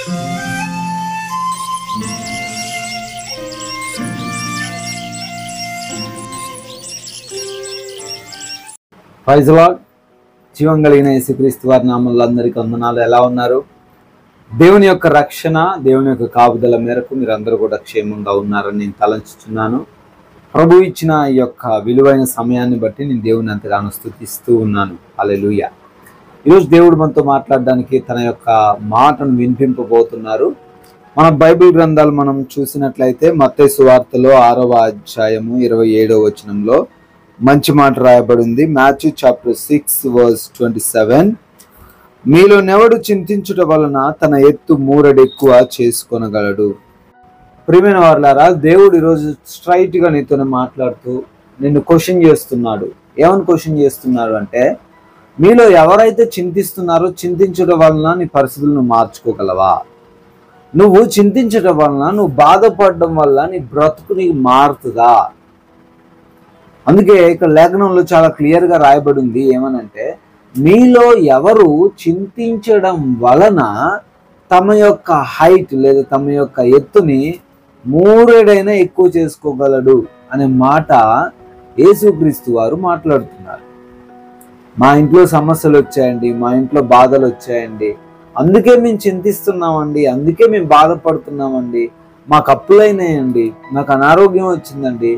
Praise the lord. జీవం కలిగిన యేసుక్రీస్తు వారి నామములో అందరికీ వందనాలు. ఎలా ఉన్నారు? దేవుని యొక్క రక్షణ, దేవుని యొక్క కాపుదల మేరకు మీరందరూ కూడా క్షేమంగా ఉన్నారని నేను తలంచుచున్నాను. ప్రభు ఇచ్చిన ఈ యొక్క విలువైన సమయాన్ని బట్టి నేను దేవుని అంతగానో స్తుతిస్తూ ఉన్నాను. హల్లెలూయా. ఈరోజు దేవుడు మనతో మాట్లాడడానికి తన యొక్క మాటను వినిపింపబోతున్నారు. మన బైబిల్ గ్రంథాలు మనం చూసినట్లయితే మత్తయి సువార్తలో 6వ అధ్యాయము 27వ వచనంలో మంచి మాట రాయబడింది. మాథ్యూ చాప్టర్ 6:27, మీలో నెవడు చింతించుట వలన తన ఎత్తు మూరెడెక్కువ చేసుకొనగలడు. ప్రియమైన వారులారా, దేవుడు ఈరోజు స్ట్రైట్ గా నీతో మాట్లాడుతూ నిన్ను క్వశ్చన్ చేస్తున్నాడు. ఏమని క్వశ్చన్ చేస్తున్నాడు అంటే, మీలో ఎవరైతే చింతిస్తున్నారో చింతించడం వలన నీ పరిస్థితులను మార్చుకోగలవా? నువ్వు చింతించడం వలన, నువ్వు బాధపడడం వల్ల నీ బ్రతుకు నీకు మారుతుందా? అందుకే ఇక్కడ లేఖనంలో చాలా క్లియర్ గా రాయబడింది. ఏమనంటే, మీలో ఎవరు చింతించడం వలన తమ యొక్క హైట్ లేదా తమ యొక్క ఎత్తుని మూరెడైనా ఎక్కువ చేసుకోగలడు అనే మాట యేసుక్రీస్తు వారు మాట్లాడుతున్నారు. మా ఇంట్లో సమస్యలు వచ్చాయండి, మా ఇంట్లో బాధలు వచ్చాయండి, అందుకే మేము చింతిస్తున్నామండి, అందుకే మేము బాధపడుతున్నామండి, మాకు అప్పులైనాయండి, నాకు అనారోగ్యం వచ్చిందండి,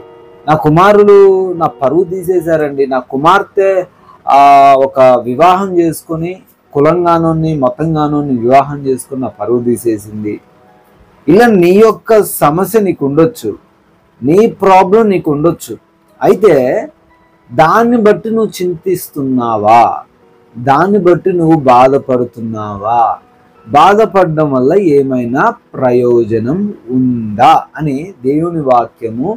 నా కుమారులు నా పరువు తీసేశారండి, నా కుమార్తె ఒక వివాహం చేసుకుని కులంగానోని మతంగానోని వివాహం చేసుకుని నా పరువు తీసేసింది. ఇలా నీ యొక్క సమస్య నీకు ఉండొచ్చు, నీ ప్రాబ్లం నీకు ఉండొచ్చు. అయితే దాన్ని బట్టి నువ్వు చింతిస్తున్నావా? దాన్ని బట్టి నువ్వు బాధపడుతున్నావా? బాధపడడం వల్ల ఏమైనా ప్రయోజనం ఉందా అని దేవుని వాక్యము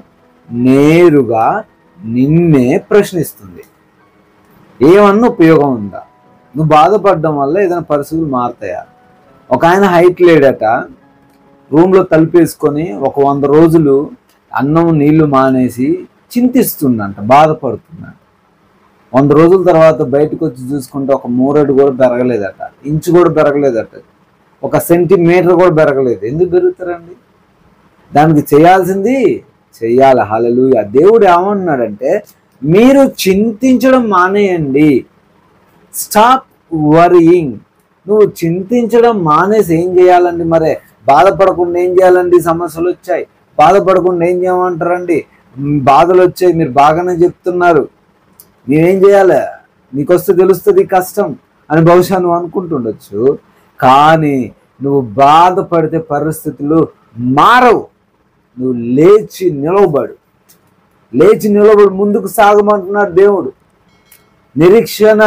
నేరుగా నిన్నే ప్రశ్నిస్తుంది. ఏమన్నా ఉపయోగం ఉందా? నువ్వు బాధపడడం వల్ల ఏదైనా పరిస్థితులు మారుతాయా? ఒక ఆయన హైట్ లేడట, రూమ్లో తలుపేసుకొని ఒక 100 రోజులు అన్నం నీళ్లు మానేసి చింతిస్తుందంట, బాధపడుతుందంట. 100 రోజుల తర్వాత బయటకు వచ్చి చూసుకుంటే ఒక మూరెడు కూడా పెరగలేదట, ఇంచు కూడా పెరగలేదట, 1 సెంటీమీటర్ కూడా పెరగలేదు. ఎందుకు పెరుగుతారండి? దానికి చేయాల్సింది చెయ్యాలి. హల్లెలూయా. దేవుడు ఏమన్నాడంటే, మీరు చింతించడం మానేయండి. Stop worrying. నువ్వు చింతించడం మానేసి ఏం చేయాలండి? మరే బాధపడకుండా ఏం చేయాలండి? సమస్యలు వచ్చాయి, బాధపడకుండా ఏం చేయమంటారండి? బాధలు వచ్చాయి, మీరు బాగానే చెప్తున్నారు, నేనేం చేయాలి? నీకు వస్తే తెలుస్తుంది కష్టం అని బహుశా నువ్వు అనుకుంటుండొచ్చు. కానీ నువ్వు బాధపడితే పరిస్థితులు మారవు. నువ్వు లేచి నిలవబడు, ముందుకు సాగమంటున్నాడు దేవుడు. నిరీక్షణ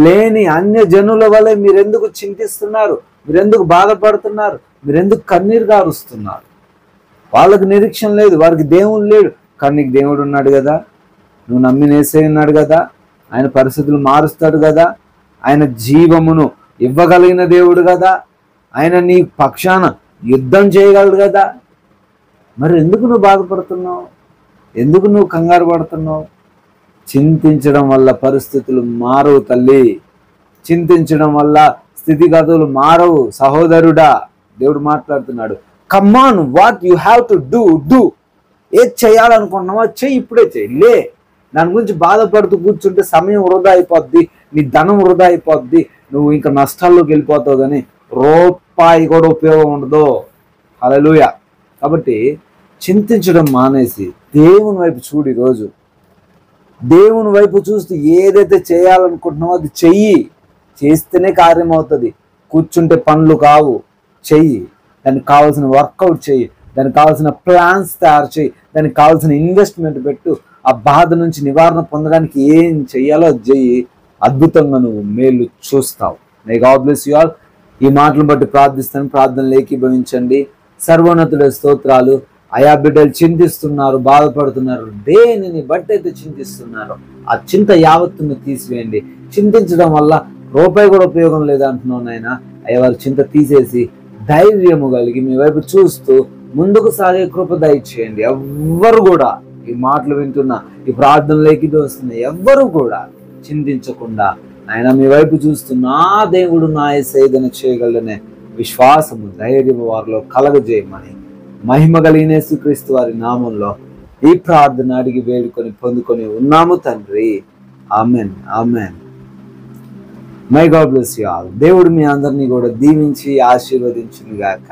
లేని అన్య జనుల వలె మీరెందుకు చింతిస్తున్నారు? మీరెందుకు బాధపడుతున్నారు? మీరెందుకు కన్నీరు గారుస్తున్నారు? వాళ్ళకి నిరీక్షణ లేదు, వారికి దేవుడు లేడు. కానీ నీకు దేవుడు ఉన్నాడు కదా, నువ్వు నమ్మినేసే ఉన్నాడు కదా, ఆయన పరిస్థితులు మారుస్తాడు కదా, ఆయన జీవమును ఇవ్వగలిగిన దేవుడు కదా, ఆయన నీ పక్షాన యుద్ధం చేయగలడు కదా. మరి ఎందుకు నువ్వు బాధపడుతున్నావు? ఎందుకు నువ్వు కంగారు పడుతున్నావు? చింతించడం వల్ల పరిస్థితులు మారవు తల్లి, చింతించడం వల్ల స్థితిగతులు మారవు సహోదరుడా. దేవుడు మాట్లాడుతున్నాడు. Come on, what you have to do. ఏది చేయాలనుకుంటున్నావా చెయ్యి, ఇప్పుడే చెయ్యి. లే, దాని గురించి బాధపడుతూ కూర్చుంటే సమయం వృధా అయిపోద్ది, నీ ధనం వృధా అయిపోద్ది, నువ్వు ఇంకా నష్టాల్లోకి వెళ్ళిపోతావు, కానీ రూపాయి కూడా ఉపయోగం ఉండదు. హల్లెలూయా. కాబట్టి చింతించడం మానేసి దేవుని వైపు చూడు. ఈరోజు దేవుని వైపు చూస్తూ ఏదైతే చేయాలనుకుంటున్నావో అది చెయ్యి. చేస్తేనే కార్యం అవుతుంది. కూర్చుంటే పనులు కావు. చెయ్యి. దానికి కావాల్సిన వర్కౌట్ చెయ్యి, దానికి కావాల్సిన ప్లాన్స్ తయారు చేయి, దానికి కావాల్సిన ఇన్వెస్ట్మెంట్ పెట్టు. ఆ బాధ నుంచి నివారణ పొందడానికి ఏం చెయ్యాలో అది చెయ్యి. అద్భుతంగా నువ్వు మేలు చూస్తావు. May God bless you all. ఈ మాటలను బట్టి ప్రార్థిస్తాను, ప్రార్థనలు ఏకీభవించండి. సర్వోన్నతుడ స్తోత్రాలు. అయా బిడ్డలు చింతిస్తున్నారు, బాధపడుతున్నారు, దేనిని బట్టి అయితే చింతిస్తున్నారు ఆ చింత యావత్తును తీసివేయండి. చింతించడం వల్ల రూపాయి కూడా ఉపయోగం లేదంటున్నావు నాయన. అయ్యా వారి చింత తీసేసి ధైర్యము కలిగి మీ వైపు చూస్తూ ముందుకు సాగే కృప దయచేయండి. ఎవ్వరు కూడా ఈ మాటలు వింటున్నా, ఈ ప్రార్థనలోకి వస్తున్న ఎవ్వరు కూడా చింతించకుండా ఆయన మీ వైపు చూస్తూ నా దేవుడు నా యేసయ్య చేయగలనే విశ్వాసము, ధైర్యము వారిలో కలగజేయమని మహిమ కలిగిన యేసుక్రీస్తు వారి నామంలో ఈ ప్రార్థన అడిగి వేడుకొని పొందుకొని ఉన్నాము తండ్రి. Amen, amen. My God bless you all. దేవుడు మీ అందరినీ కూడా దీవించి ఆశీర్వదించును గాక.